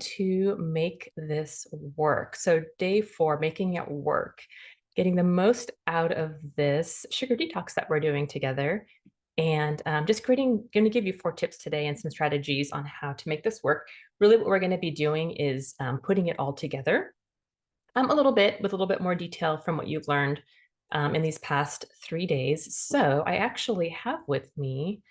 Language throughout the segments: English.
to make this work. So day 4, making it work, getting the most out of this sugar detox that we're doing together. And just going to give you 4 tips today and some strategies on how to make this work. Really what we're going to be doing is putting it all together a little bit with a little bit more detail from what you've learned in these past 3 days. So I actually have with me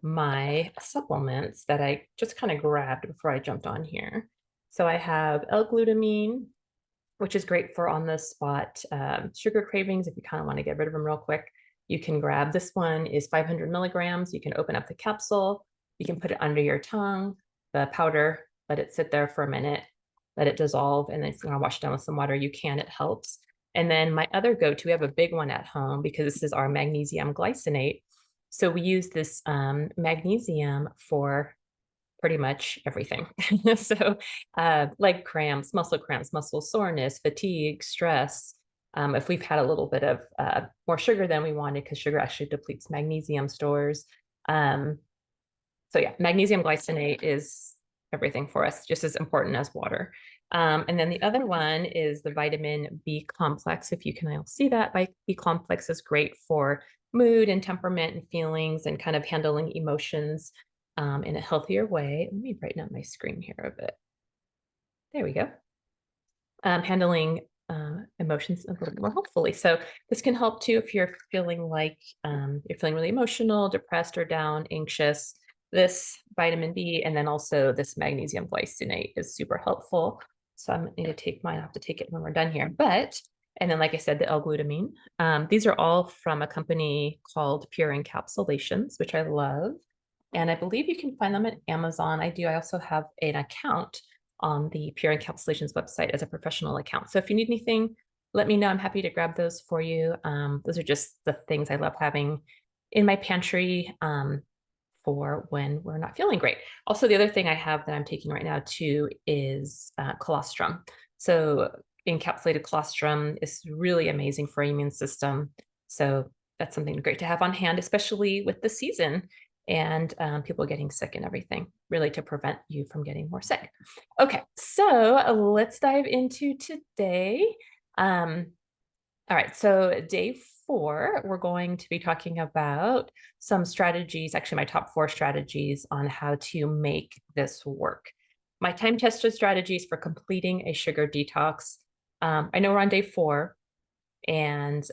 my supplements that I just kind of grabbed before I jumped on here. So I have L-glutamine, which is great for on the spot sugar cravings. If you kind of want to get rid of them real quick, you can grab this one is 500 milligrams. You can open up the capsule. You can put it under your tongue, the powder, let it sit there for a minute, let it dissolve. And then if you want to wash it down with some water, you can, it helps. And then my other go-to, we have a big one at home because this is our magnesium glycinate. So we use this magnesium for pretty much everything. So leg cramps, muscle soreness, fatigue, stress. If we've had a little bit of more sugar than we wanted, because sugar actually depletes magnesium stores. So yeah, magnesium glycinate is everything for us, just as important as water. And then the other one is the vitamin B complex. If you can all see that, B complex is great for mood and temperament and feelings and kind of handling emotions in a healthier way. Let me brighten up my screen here a bit. There we go. Handling emotions a little more hopefully. So this can help too if you're feeling like you're feeling really emotional, depressed, or down, anxious. This vitamin B and then also this magnesium glycinate is super helpful. So I'm going to take mine. I'll have to take it when we're done here. And then, like I said, the L-glutamine. These are all from a company called Pure Encapsulations, which I love. And I believe you can find them at Amazon. I also have an account on the Pure Encapsulations website as a professional account. So if you need anything, let me know. I'm happy to grab those for you. Those are just the things I love having in my pantry for when we're not feeling great. Also, the other thing I have that I'm taking right now too is colostrum. So encapsulated colostrum is really amazing for your immune system. So that's something great to have on hand, especially with the season and people getting sick and everything, really to prevent you from getting more sick. Okay, so let's dive into today. All right, so day 4, we're going to be talking about some strategies, actually my top 4 strategies on how to make this work. My time-tested strategies for completing a sugar detox. I know we're on day 4, and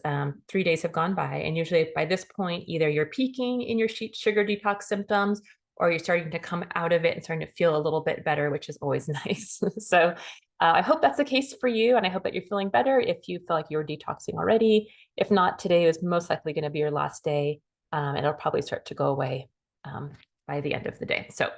3 days have gone by. And usually by this point, either you're peaking in your sugar detox symptoms or you're starting to come out of it and starting to feel a little bit better, which is always nice. So I hope that's the case for you. And I hope that you're feeling better if you feel like you're detoxing already. If not, today is most likely going to be your last day. And it'll probably start to go away by the end of the day. So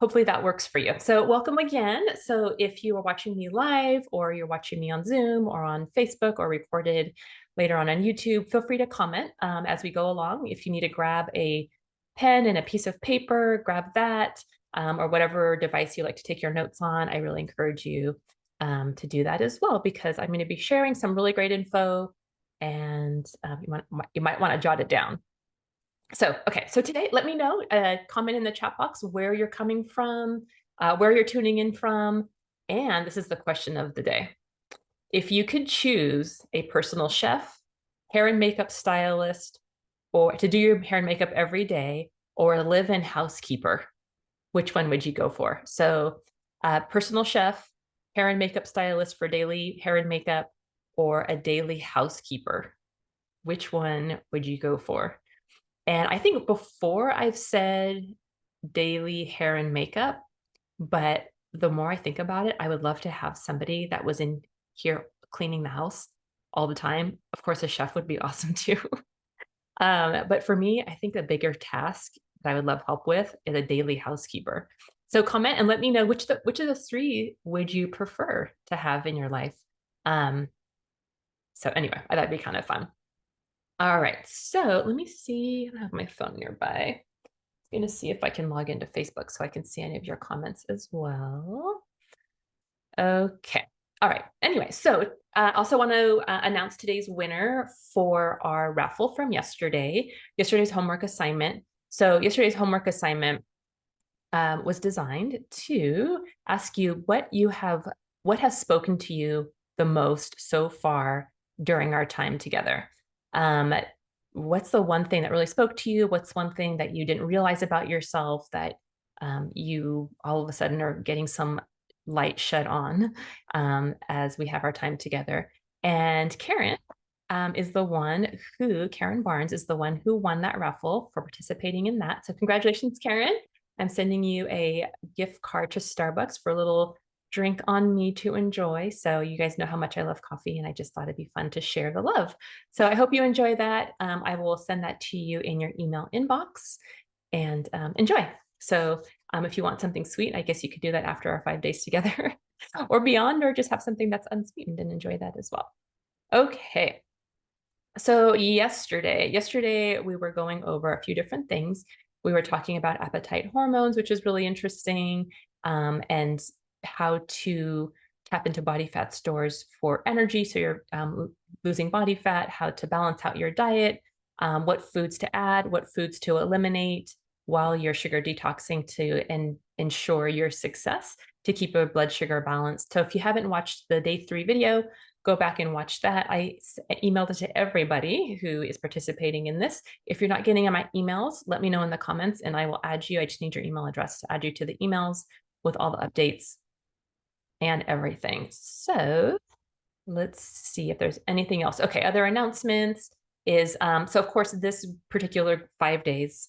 hopefully that works for you. So welcome again. So if you are watching me live or you're watching me on Zoom or on Facebook or recorded later on YouTube, feel free to comment as we go along. If you need to grab a pen and a piece of paper, grab that, or whatever device you like to take your notes on. I really encourage you to do that as well, because I'm going to be sharing some really great info and you might want to jot it down. So, okay, so today, let me know, comment in the chat box where you're coming from, where you're tuning in from, and this is the question of the day. If you could choose a personal chef, hair and makeup stylist, or to do your hair and makeup every day, or a live-in housekeeper, which one would you go for? So, personal chef, hair and makeup stylist for daily hair and makeup, or a daily housekeeper, which one would you go for? And I think before I've said daily hair and makeup, but the more I think about it, I would love to have somebody that was in here cleaning the house all the time. Of course, a chef would be awesome too. But for me, I think the bigger task that I would love help with is a daily housekeeper. So comment and let me know which of the 3 would you prefer to have in your life. So anyway, that'd be kind of fun. All right, so let me see. I have my phone nearby. I'm going to see if I can log into Facebook so I can see any of your comments as well. Okay. All right. Anyway, so I also want to announce today's winner for our raffle from yesterday's homework assignment. So yesterday's homework assignment was designed to ask you what has spoken to you the most so far during our time together. Um, what's the one thing that really spoke to you? What's one thing that you didn't realize about yourself that you all of a sudden are getting some light shed on as we have our time together? And Karen Barnes is the one who won that raffle for participating in that. So congratulations, Karen. I'm sending you a gift card to Starbucks for a little drink on me to enjoy. So you guys know how much I love coffee, and I just thought it'd be fun to share the love. So I hope you enjoy that. I will send that to you in your email inbox and enjoy. So if you want something sweet, I guess you could do that after our 5 days together or beyond, or just have something that's unsweetened and enjoy that as well. Okay. So yesterday we were going over a few different things. We were talking about appetite hormones, which is really interesting, and how to tap into body fat stores for energy. So you're losing body fat, how to balance out your diet, what foods to add, what foods to eliminate while you're sugar detoxing to ensure your success to keep a blood sugar balance. So if you haven't watched the day 3 video, go back and watch that. I emailed it to everybody who is participating in this. If you're not getting on my emails, let me know in the comments and I will add you. I just need your email address to add you to the emails with all the updates and everything. So let's see if there's anything else. Okay, other announcements is, so of course, this particular 5 days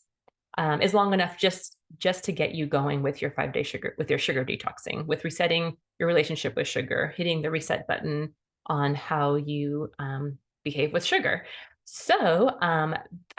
is long enough just to get you going with your 5-day with your sugar detoxing, with resetting your relationship with sugar, hitting the reset button on how you behave with sugar. So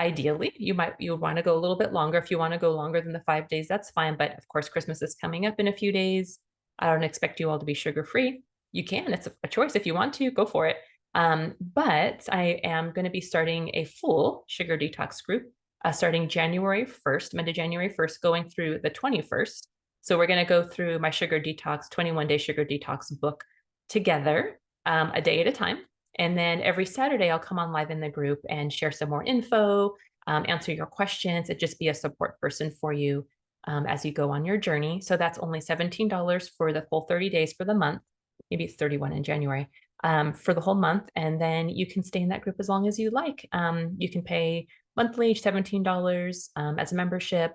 ideally, you want to go a little bit longer. If you want to go longer than the 5 days, that's fine. But of course, Christmas is coming up in a few days. I don't expect you all to be sugar free. You can. It's a choice. If you want to, go for it. But I am going to be starting a full sugar detox group starting January 1st, Monday, January 1st, going through the 21st. So we're going to go through my sugar detox, 21-day sugar detox book together, a day at a time. And then every Saturday, I'll come on live in the group and share some more info, answer your questions, and just be a support person for you as you go on your journey. So that's only $17 for the full 30 days for the month, maybe 31 in January. For the whole month, and then you can stay in that group as long as you like. You can pay monthly, $17 as a membership,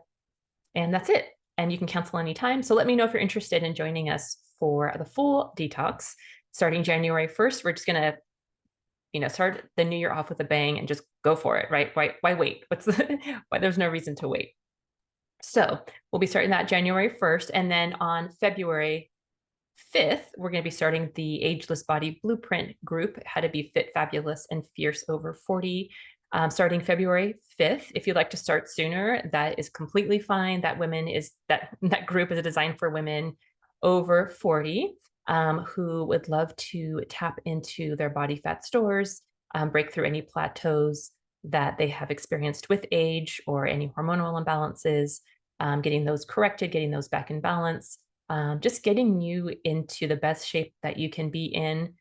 and that's it. And you can cancel anytime. So let me know if you're interested in joining us for the full detox starting January 1st. We're just gonna, start the new year off with a bang and just go for it, right? Why wait? Why there's no reason to wait. So we'll be starting that January 1st, and then on February 5th, we're going to be starting the Ageless Body Blueprint group, How to Be Fit, Fabulous, and Fierce Over 40, starting February 5th. If you'd like to start sooner, that is completely fine. That group is designed for women over 40 who would love to tap into their body fat stores, break through any plateaus that they have experienced with age or any hormonal imbalances, getting those corrected, getting those back in balance. Just getting you into the best shape that you can be in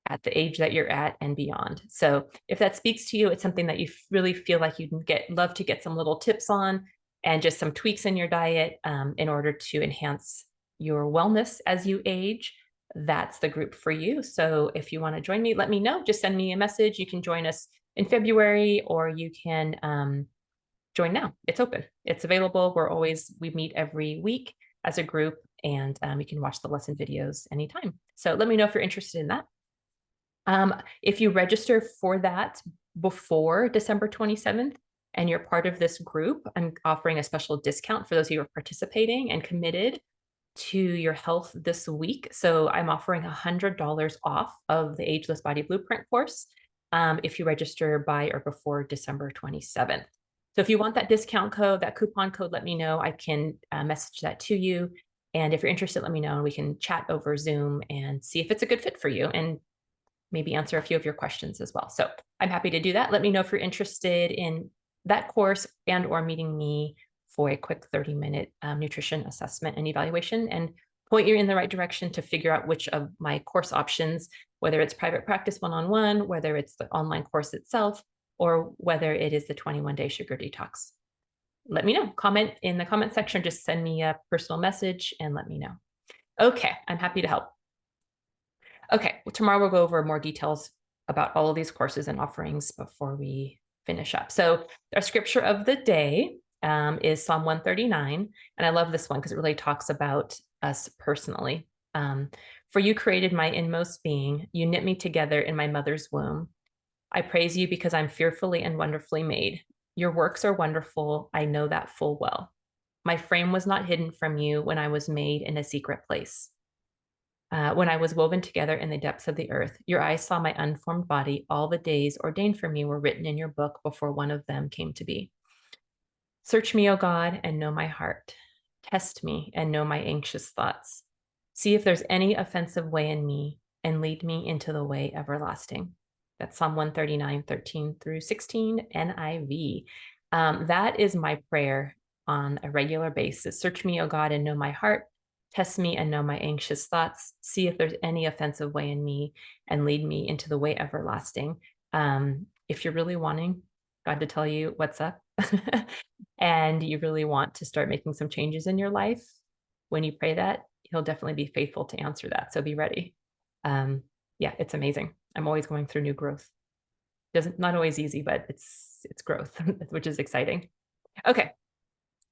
at the age that you're at and beyond. So if that speaks to you, it's something that you really feel like you can love to get some little tips on and just some tweaks in your diet in order to enhance your wellness as you age, that's the group for you. So if you want to join me, let me know. Just send me a message. You can join us in February, or you can join now. It's open. It's available. We meet every week as a group, and you can watch the lesson videos anytime. So let me know if you're interested in that. If you register for that before December 27th and you're part of this group, I'm offering a special discount for those of you who are participating and committed to your health this week. So I'm offering $100 off of the Ageless Body Blueprint course if you register by or before December 27th. So if you want that discount code, that coupon code, let me know. I can message that to you. And if you're interested, let me know, and we can chat over Zoom and see if it's a good fit for you and maybe answer a few of your questions as well. So I'm happy to do that. Let me know if you're interested in that course and or meeting me for a quick 30-minute nutrition assessment and evaluation, and point you in the right direction to figure out which of my course options, whether it's private practice one-on-one, whether it's the online course itself, or whether it is the 21-day sugar detox. let me know. Comment in the comment section, just send me a personal message and let me know. Okay, I'm happy to help. Okay, well, tomorrow we'll go over more details about all of these courses and offerings before we finish up. So our scripture of the day is Psalm 139. And I love this one because it really talks about us personally. For you created my inmost being. You knit me together in my mother's womb. I praise you because I'm fearfully and wonderfully made. Your works are wonderful. I know that full well. My frame was not hidden from you when I was made in a secret place. When I was woven together in the depths of the earth, your eyes saw my unformed body. All the days ordained for me were written in your book before one of them came to be. Search me, O God, and know my heart. Test me and know my anxious thoughts. See if there's any offensive way in me and lead me into the way everlasting. That's Psalm 139, 13 through 16, NIV. That is my prayer on a regular basis. Search me, O God, and know my heart. Test me and know my anxious thoughts. See if there's any offensive way in me and lead me into the way everlasting. If you're really wanting God to tell you what's up and you really want to start making some changes in your life, when you pray that, he'll definitely be faithful to answer that. So be ready. Yeah, it's amazing. I'm always going through new growth. Not always easy, but it's growth, which is exciting. Okay.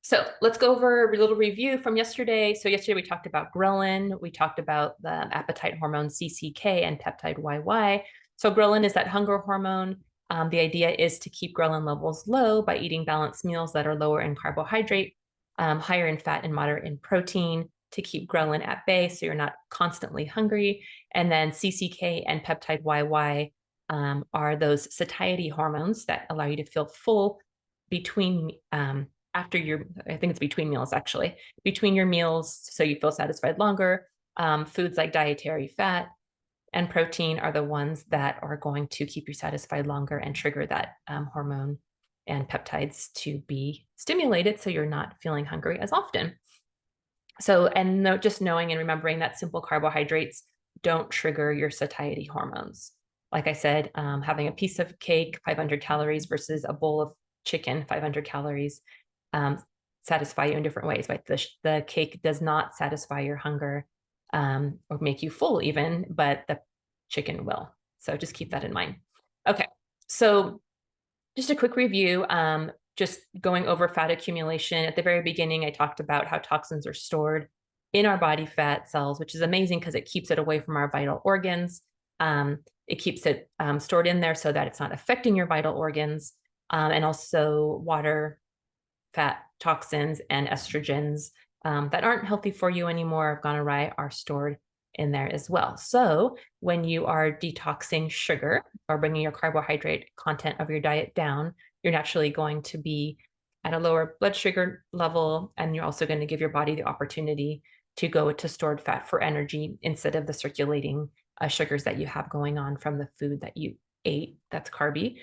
So let's go over a little review from yesterday. So yesterday we talked about ghrelin, we talked about the appetite hormone CCK and peptide YY. So ghrelin is that hunger hormone. The idea is to keep ghrelin levels low by eating balanced meals that are lower in carbohydrate, higher in fat and moderate in protein to keep ghrelin at bay so you're not constantly hungry. And then CCK and peptide YY are those satiety hormones that allow you to feel full between after your, I think it's between meals actually, between your meals, so you feel satisfied longer. Foods like dietary fat and protein are the ones that are going to keep you satisfied longer and trigger that hormone and peptides to be stimulated so you're not feeling hungry as often. So, and just knowing and remembering that simple carbohydrates don't trigger your satiety hormones. Like I said, having a piece of cake, 500 calories versus a bowl of chicken, 500 calories, satisfy you in different ways. Right? The cake does not satisfy your hunger or make you full even, but the chicken will. So just keep that in mind. Okay, so just a quick review, just going over fat accumulation. At the very beginning, I talked about how toxins are stored in our body fat cells, which is amazing because it keeps it away from our vital organs. It keeps it stored in there so that it's not affecting your vital organs. And also water, fat, toxins, and estrogens that aren't healthy for you anymore, have gone awry, are stored in there as well. So when you are detoxing sugar or bringing your carbohydrate content of your diet down, you're naturally going to be at a lower blood sugar level, and you're also going to give your body the opportunity to go to stored fat for energy instead of the circulating sugars that you have going on from the food that you ate that's carby.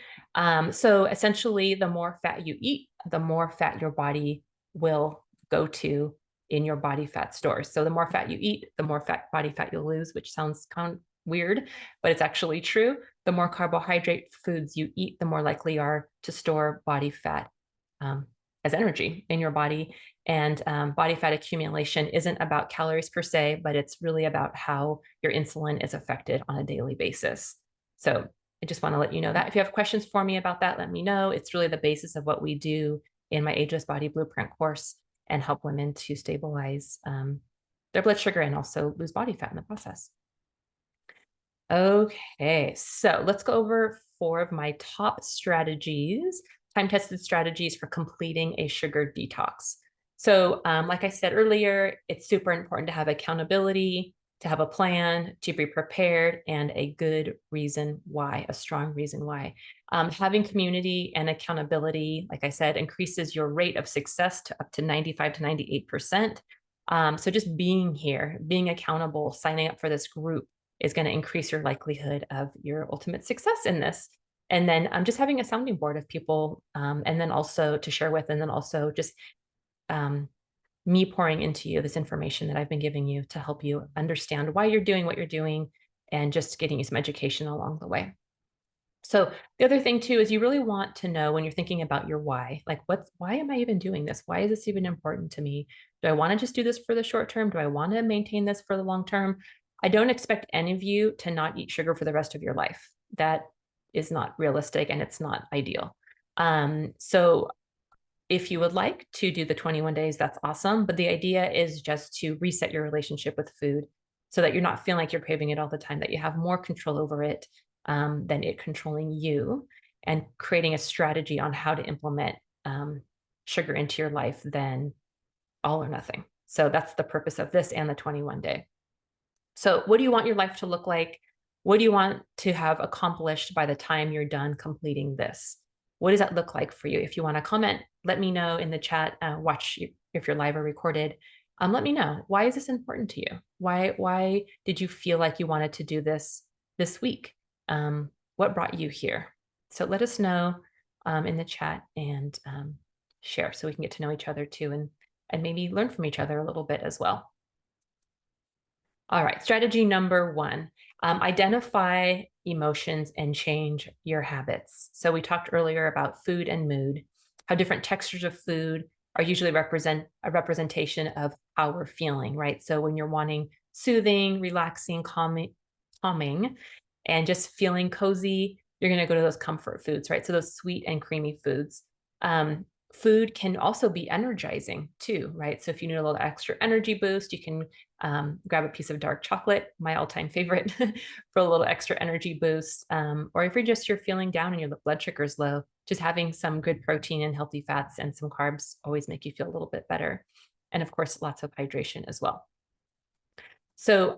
So essentially, the more fat you eat, the more fat your body will go to in your body fat stores. So the more fat you eat, the more body fat you'll lose, which sounds kind of weird, but it's actually true. The more carbohydrate foods you eat, the more likely you are to store body fat as energy in your body. And body fat accumulation isn't about calories per se, but it's really about how your insulin is affected on a daily basis. So I just want to let you know that. If you have questions for me about that, let me know. It's really the basis of what we do in my Ageless Body Blueprint course and help women to stabilize their blood sugar and also lose body fat in the process. Okay, so let's go over 4 of my top strategies, time-tested strategies for completing a sugar detox. So like I said earlier, it's super important to have accountability, to have a plan, to be prepared, and a good reason why, a strong reason why. Having community and accountability, like I said, increases your rate of success to up to 95 to 98%. So just being here, being accountable, signing up for this group is going to increase your likelihood of your ultimate success in this. And then just having a sounding board of people and then also to share with, and then also just me pouring into you this information that I've been giving you to help you understand why you're doing what you're doing and just getting you some education along the way. So the other thing too is you really want to know when you're thinking about your why, like why am I even doing this? Why is this even important to me? Do I want to just do this for the short term? Do I want to maintain this for the long term? I don't expect any of you to not eat sugar for the rest of your life. That is not realistic and it's not ideal. So if you would like to do the 21 days, that's awesome. But the idea is just to reset your relationship with food so that you're not feeling like you're craving it all the time, that you have more control over it than it controlling you, and creating a strategy on how to implement sugar into your life than all or nothing. So that's the purpose of this and the 21 day. So, what do you want your life to look like? What do you want to have accomplished by the time you're done completing this? What does that look like for you? If you want to comment, let me know in the chat. Watch if you're live or recorded. Let me know, why is this important to you? Why did you feel like you wanted to do this week? What brought you here? So let us know in the chat and share so we can get to know each other too, and maybe learn from each other a little bit as well. All right, strategy number 1, identify emotions and change your habits. So we talked earlier about food and mood, how different textures of food are usually a representation of how we're feeling, right? So when you're wanting soothing, relaxing, calming, and just feeling cozy, you're gonna go to those comfort foods, right? So those sweet and creamy foods. Food can also be energizing too, right? So if you need a little extra energy boost, you can grab a piece of dark chocolate, my all-time favorite, for a little extra energy boost. Or if you're feeling down and your blood sugar is low, just having some good protein and healthy fats and some carbs always make you feel a little bit better. And of course, lots of hydration as well. So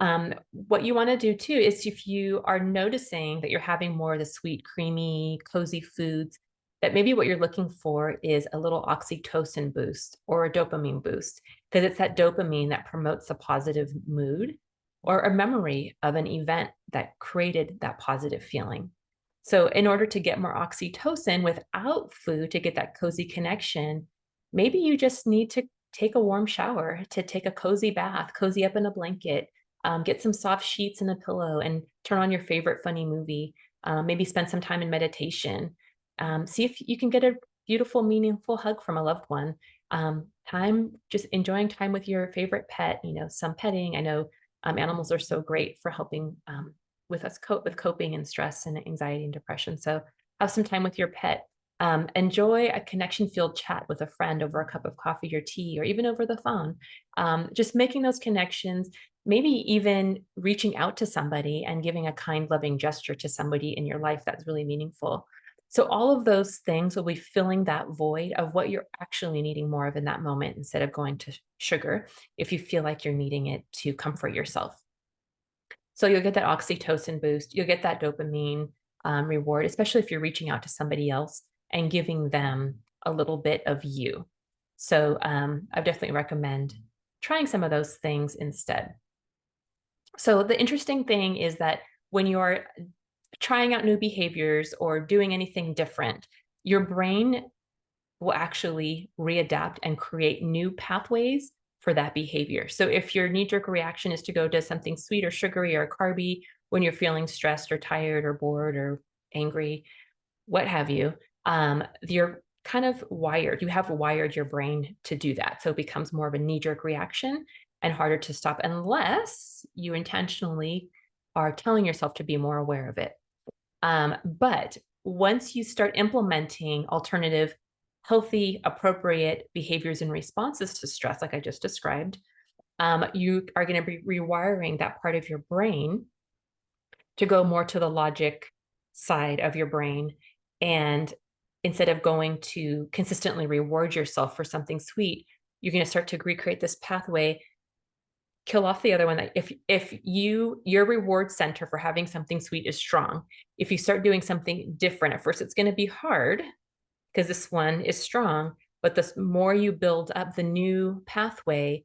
what you want to do too is, if you are noticing that you're having more of the sweet, creamy, cozy foods, that maybe what you're looking for is a little oxytocin boost or a dopamine boost, because it's that dopamine that promotes a positive mood or a memory of an event that created that positive feeling. So in order to get more oxytocin without food, to get that cozy connection, maybe you just need to take a warm shower, to take a cozy bath, cozy up in a blanket, get some soft sheets and a pillow, and turn on your favorite funny movie. Maybe spend some time in meditation. See if you can get a beautiful, meaningful hug from a loved one. Just enjoying time with your favorite pet, some petting. I know animals are so great for helping with us cope with coping and stress and anxiety and depression. So have some time with your pet. Enjoy a connection-filled chat with a friend over a cup of coffee or tea, or even over the phone. Just making those connections, maybe even reaching out to somebody and giving a kind, loving gesture to somebody in your life that's really meaningful. So all of those things will be filling that void of what you're actually needing more of in that moment, instead of going to sugar if you feel like you're needing it to comfort yourself. So you'll get that oxytocin boost, you'll get that dopamine reward, especially if you're reaching out to somebody else and giving them a little bit of you. So I definitely recommend trying some of those things instead. So the interesting thing is that when you're trying out new behaviors or doing anything different, your brain will actually readapt and create new pathways for that behavior. So if your knee-jerk reaction is to go to something sweet or sugary or carby when you're feeling stressed or tired or bored or angry, what have you, you're kind of wired. You have wired your brain to do that. So it becomes more of a knee-jerk reaction and harder to stop, unless you intentionally are telling yourself to be more aware of it. But once you start implementing alternative, healthy, appropriate behaviors and responses to stress, like I just described, you are going to be rewiring that part of your brain to go more to the logic side of your brain. And instead of going to consistently reward yourself for something sweet, you're going to start to recreate this pathway, kill off the other one. That if your reward center for having something sweet is strong, if you start doing something different, at first it's going to be hard because this one is strong, but the more you build up the new pathway,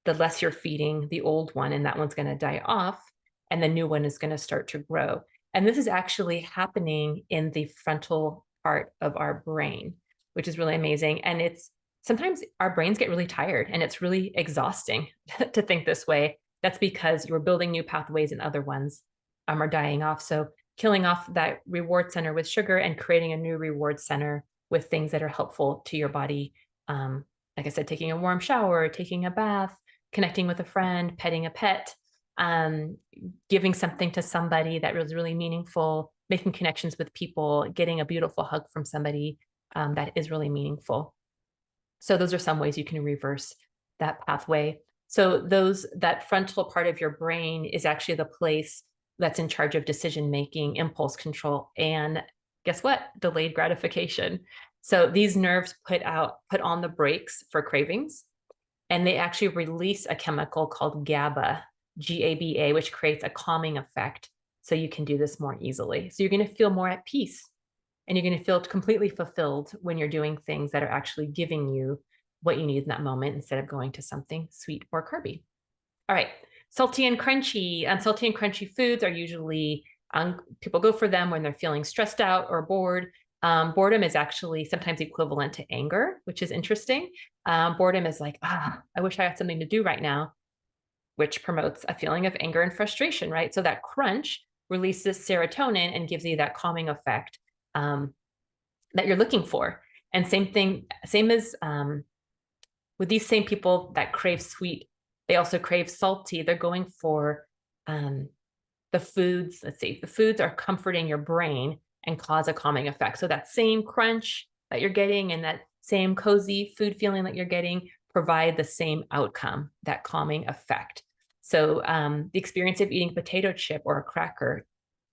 the less you're feeding the old one, and that one's going to die off, and the new one is going to start to grow. And this is actually happening in the frontal part of our brain, which is really amazing. And it's sometimes our brains get really tired, and it's really exhausting to think this way. That's because you're building new pathways and other ones are dying off. So killing off that reward center with sugar and creating a new reward center with things that are helpful to your body. Like I said, taking a warm shower, taking a bath, connecting with a friend, petting a pet, giving something to somebody that was really meaningful, making connections with people, getting a beautiful hug from somebody that is really meaningful. So those are some ways you can reverse that pathway. So that frontal part of your brain is actually the place that's in charge of decision making, impulse control, and guess what? Delayed gratification. So these nerves put on the brakes for cravings, and they actually release a chemical called GABA, GABA, which creates a calming effect. So you can do this more easily. So you're going to feel more at peace, and you're going to feel completely fulfilled when you're doing things that are actually giving you what you need in that moment instead of going to something sweet or carby. All right, salty and crunchy. Salty and crunchy foods are usually, people go for them when they're feeling stressed out or bored. Boredom is actually sometimes equivalent to anger, which is interesting. Boredom is like, I wish I had something to do right now, which promotes a feeling of anger and frustration, right? So that crunch releases serotonin and gives you that calming effect that you're looking for. And same as with these same people that crave sweet, they also crave salty. They're going for the foods. Let's see, the foods are comforting your brain and cause a calming effect. So that same crunch that you're getting and that same cozy food feeling that you're getting provide the same outcome, that calming effect. So the experience of eating a potato chip or a cracker,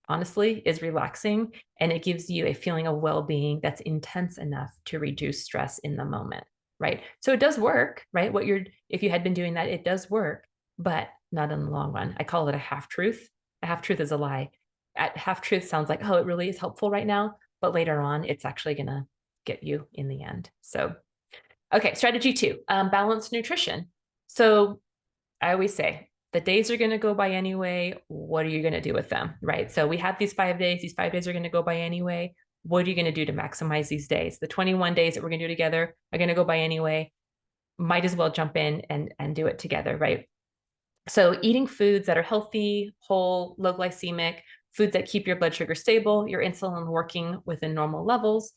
honestly, is relaxing, and it gives you a feeling of well-being that's intense enough to reduce stress in the moment, right? So it does work, right? If you had been doing that, it does work, but not in the long run. I call it a half-truth. A half-truth is a lie. Half-truth sounds like, oh, it really is helpful right now, but later on, it's actually going to get you in the end. So, okay, strategy 2, balanced nutrition. So I always say, the days are going to go by anyway. What are you going to do with them, right? So we have these 5 days. These 5 days are going to go by anyway. What are you going to do to maximize these days? The 21 days that we're going to do together are going to go by anyway. Might as well jump in and do it together, right? So eating foods that are healthy, whole, low glycemic, foods that keep your blood sugar stable, your insulin working within normal levels,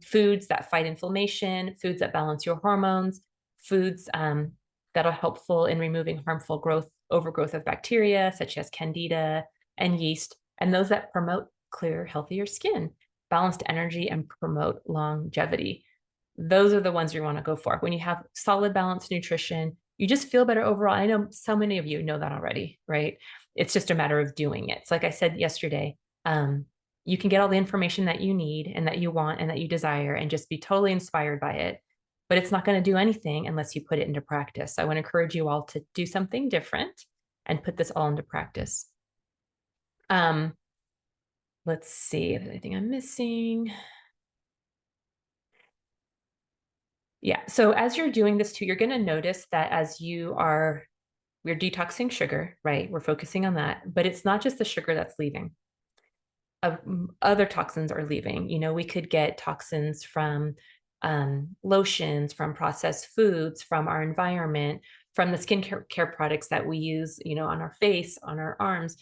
foods that fight inflammation, foods that balance your hormones, foods that are helpful in removing harmful overgrowth of bacteria, such as candida and yeast, and those that promote clear, healthier skin, balanced energy, and promote longevity. Those are the ones you want to go for. When you have solid, balanced nutrition, you just feel better overall. I know so many of you know that already, right? It's just a matter of doing it. So like I said yesterday, you can get all the information that you need and that you want and that you desire and just be totally inspired by it. But it's not going to do anything unless you put it into practice. So I want to encourage you all to do something different and put this all into practice. Let's see if there's anything I'm missing. Yeah, so as you're doing this too, you're going to notice that as we're detoxing sugar, right? We're focusing on that, but it's not just the sugar that's leaving. Other toxins are leaving. We could get toxins from lotions, from processed foods, from our environment, from the skincare products that we use, on our face, on our arms,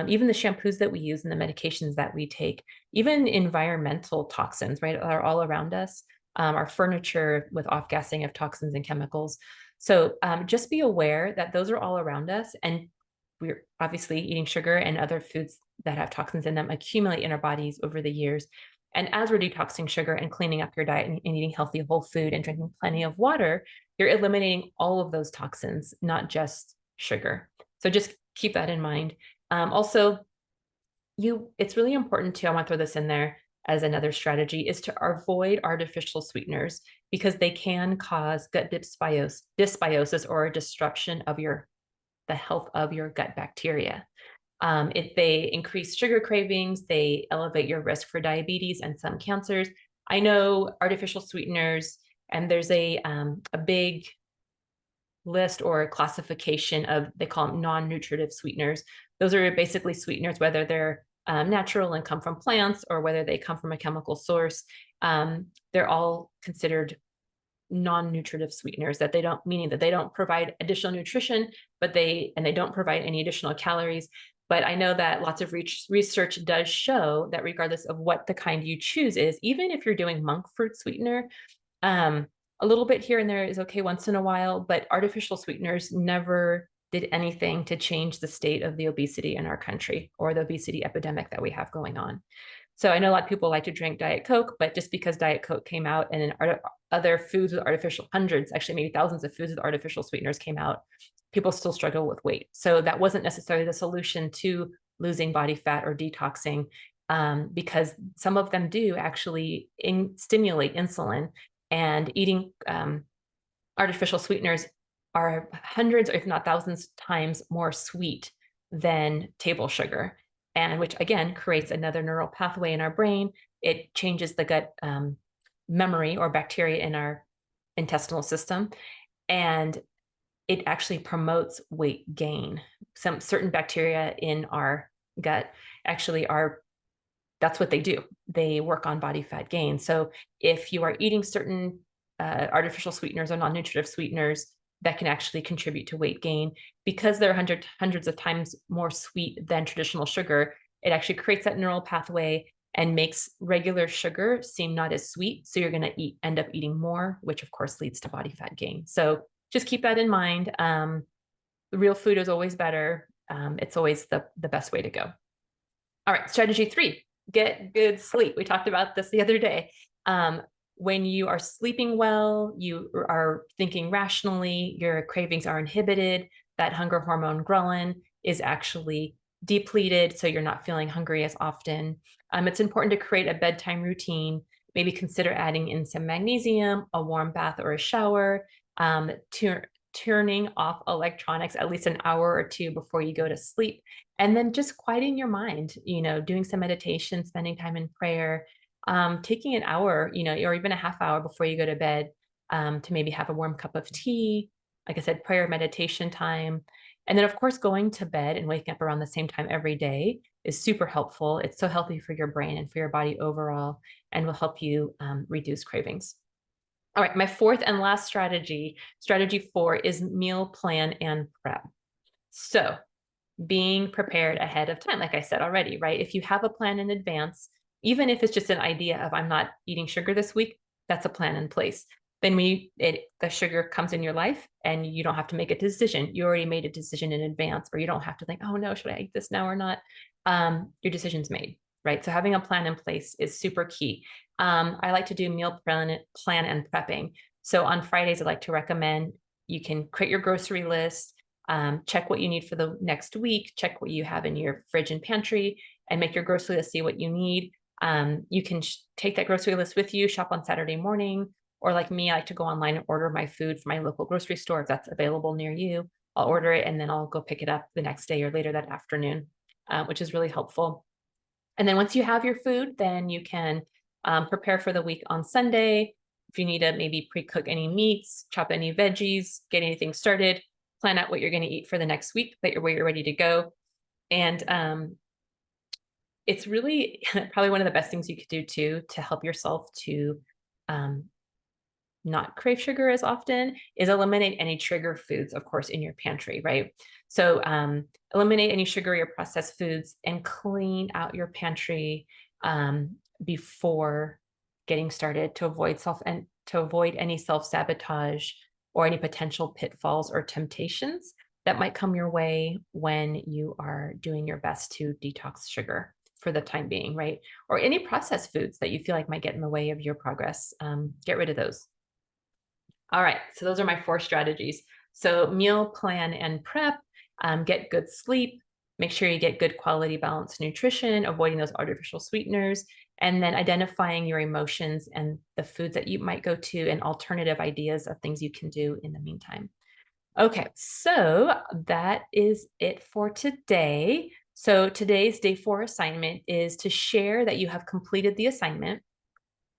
even the shampoos that we use and the medications that we take, even environmental toxins, right, are all around us. Our furniture with off-gassing of toxins and chemicals. So just be aware that those are all around us, and we're obviously eating sugar and other foods that have toxins in them accumulate in our bodies over the years. And as we're detoxing sugar and cleaning up your diet and eating healthy whole food and drinking plenty of water, you're eliminating all of those toxins, not just sugar. So just keep that in mind. Also, it's really important too, I want to throw this in there as another strategy, is to avoid artificial sweeteners because they can cause gut dysbiosis or a disruption of the health of your gut bacteria. If they increase sugar cravings, they elevate your risk for diabetes and some cancers. I know artificial sweeteners, and there's a big list or classification of, they call them non-nutritive sweeteners. Those are basically sweeteners, whether they're natural and come from plants or whether they come from a chemical source. They're all considered non-nutritive sweeteners, meaning that they don't provide additional nutrition, but they don't provide any additional calories, But I know that lots of research does show that regardless of what the kind you choose is, even if you're doing monk fruit sweetener, um, a little bit here and there is okay once in a while, but artificial sweeteners never did anything to change the state of the obesity in our country or the obesity epidemic that we have going on. So I know a lot of people like to drink Diet Coke, but just because Diet Coke came out and then other foods with artificial, hundreds, actually maybe thousands of foods with artificial sweeteners came out, people still struggle with weight. So that wasn't necessarily the solution to losing body fat or detoxing, because some of them do actually stimulate insulin, and eating artificial sweeteners are hundreds, if not thousands times more sweet than table sugar, and which again creates another neural pathway in our brain. It changes the gut memory or bacteria in our intestinal system, and it actually promotes weight gain. Some certain bacteria in our gut actually are, that's what they do. They work on body fat gain. So if you are eating certain artificial sweeteners or non-nutritive sweeteners, that can actually contribute to weight gain because they're hundreds of times more sweet than traditional sugar. It actually creates that neural pathway and makes regular sugar seem not as sweet. So you're going to end up eating more, which of course leads to body fat gain. So just keep that in mind. Real food is always better. It's always the best way to go. All right, strategy 3, get good sleep. We talked about this the other day. When you are sleeping well, you are thinking rationally, your cravings are inhibited, that hunger hormone ghrelin is actually depleted, so you're not feeling hungry as often. It's important to create a bedtime routine. Maybe consider adding in some magnesium, a warm bath or a shower, turning off electronics at least an hour or two before you go to sleep, and then just quieting your mind, doing some meditation, spending time in prayer, taking an hour, or even a half hour before you go to bed, to maybe have a warm cup of tea, like I said, prayer, meditation time. And then of course, going to bed and waking up around the same time every day is super helpful. It's so healthy for your brain and for your body overall, and will help you reduce cravings. All right, my fourth and last strategy, strategy 4, is meal plan and prep. So being prepared ahead of time, like I said already, right? If you have a plan in advance, even if it's just an idea of I'm not eating sugar this week, that's a plan in place. Then when the sugar comes in your life and you don't have to make a decision, you already made a decision in advance, or you don't have to think, oh no, should I eat this now or not? Your decision's made, right? So having a plan in place is super key. I like to do meal plan and prepping. So on Fridays, I like to recommend you can create your grocery list, check what you need for the next week, check what you have in your fridge and pantry, and make your grocery list, see what you need. You can take that grocery list with you, shop on Saturday morning, or like me, I like to go online and order my food from my local grocery store if that's available near you. I'll order it and then I'll go pick it up the next day or later that afternoon, which is really helpful. And then once you have your food, then you can prepare for the week on Sunday. If you need to maybe pre-cook any meats, chop any veggies, get anything started, plan out what you're going to eat for the next week, that you're ready to go. And it's really probably one of the best things you could do too to help yourself to not crave sugar as often is eliminate any trigger foods, of course, in your pantry, right? So eliminate any sugary or processed foods and clean out your pantry before getting started to avoid any self-sabotage or any potential pitfalls or temptations that might come your way when you are doing your best to detox sugar for the time being, right? Or any processed foods that you feel like might get in the way of your progress. Get rid of those. All right, so those are my 4 strategies. So meal plan and prep, get good sleep, make sure you get good quality balanced nutrition, avoiding those artificial sweeteners, and then identifying your emotions and the foods that you might go to and alternative ideas of things you can do in the meantime. Okay, so that is it for today. So today's day 4 assignment is to share that you have completed the assignment.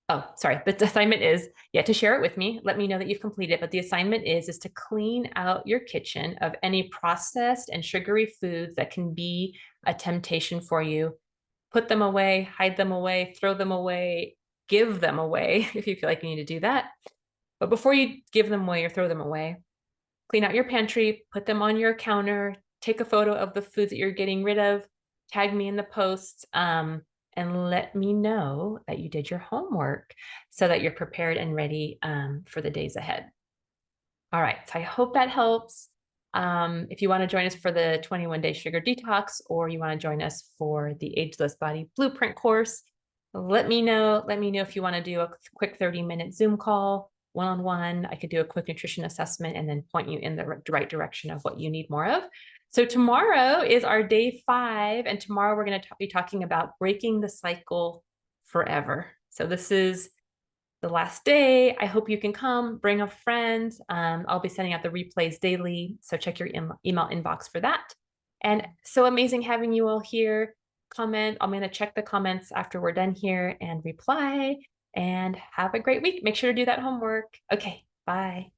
Oh, sorry. The assignment is, to share it with me. Let me know that you've completed it. But the assignment is to clean out your kitchen of any processed and sugary foods that can be a temptation for you. Put them away, hide them away, throw them away, give them away if you feel like you need to do that. But before you give them away or throw them away, clean out your pantry, put them on your counter, take a photo of the foods that you're getting rid of, tag me in the post, and let me know that you did your homework so that you're prepared and ready for the days ahead. All right, so I hope that helps. If you want to join us for the 21-day sugar detox, or you want to join us for the Ageless Body Blueprint course, let me know. Let me know if you want to do a quick 30-minute Zoom call, one-on-one. I could do a quick nutrition assessment and then point you in the right direction of what you need more of. So tomorrow is our day 5, and tomorrow we're going to be talking about breaking the cycle forever. So this is the last day. I hope you can come, bring a friend. I'll be sending out the replays daily, so check your email inbox for that. And so amazing having you all here. Comment. I'm going to check the comments after we're done here and reply. And have a great week. Make sure to do that homework. Okay, bye.